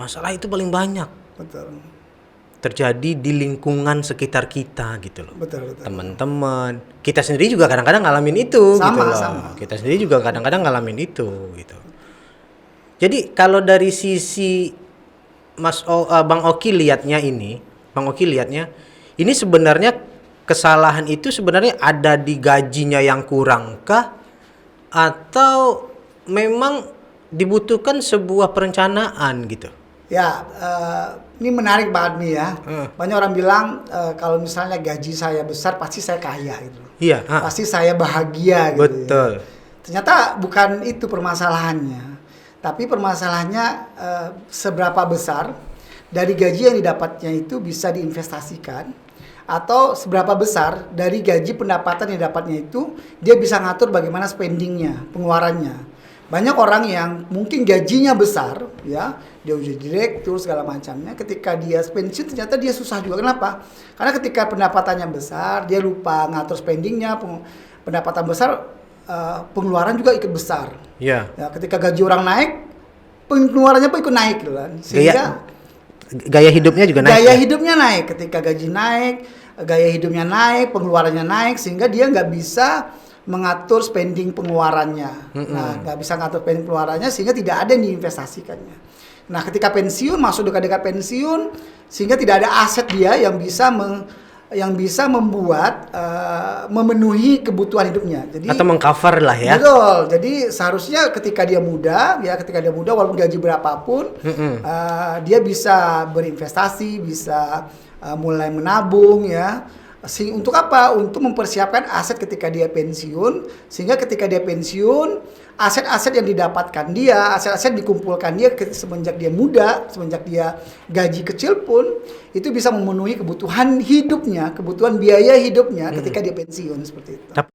masalah itu paling banyak Betul. terjadi di lingkungan sekitar kita gitu loh. Betul. Teman-teman, kita sendiri juga kadang-kadang ngalamin itu gitu loh. Sama. Kita sendiri juga kadang-kadang ngalamin itu gitu. Jadi kalau dari sisi Bang Oki lihatnya ini sebenarnya kesalahan itu sebenarnya ada di gajinya yang kurang kah, atau memang dibutuhkan sebuah perencanaan gitu? Ya, ini menarik banget nih ya. Banyak orang bilang kalau misalnya gaji saya besar pasti saya kaya gitu. Iya. Pasti saya bahagia gitu. Betul. Ya. Ternyata bukan itu permasalahannya. Tapi permasalahannya seberapa besar dari gaji yang didapatnya itu bisa diinvestasikan, atau seberapa besar dari gaji pendapatan yang didapatnya itu dia bisa ngatur bagaimana spendingnya, pengeluarannya. Banyak orang yang mungkin gajinya besar, ya, dia udah direktur segala macamnya, ketika dia pensiun ternyata dia susah juga. Kenapa? Karena ketika pendapatannya besar, dia lupa ngatur spendingnya. Pendapatan besar, pengeluaran juga ikut besar. Iya. Ya, ketika gaji orang naik, pengeluarannya pun ikut naik, gitu kan. Sehingga gaya hidupnya juga naik. Gaya hidupnya naik. Ketika gaji naik, gaya hidupnya naik, pengeluarannya naik, sehingga dia nggak bisa mengatur spending pengeluarannya. Nah, nggak bisa ngatur spending pengeluarannya, sehingga tidak ada yang diinvestasikannya. Nah, ketika pensiun, masuk dekat-dekat pensiun, sehingga tidak ada aset dia yang bisa membuat memenuhi kebutuhan hidupnya. Jadi, atau mengcover lah ya. Betul. Jadi seharusnya ketika dia muda walaupun gaji berapapun, dia bisa berinvestasi, bisa mulai menabung ya. Untuk apa? Untuk mempersiapkan aset ketika dia pensiun, sehingga ketika dia pensiun, aset-aset yang didapatkan dia, aset-aset dikumpulkan dia semenjak dia muda, semenjak dia gaji kecil pun, itu bisa memenuhi kebutuhan hidupnya, kebutuhan biaya hidupnya ketika dia pensiun, seperti itu.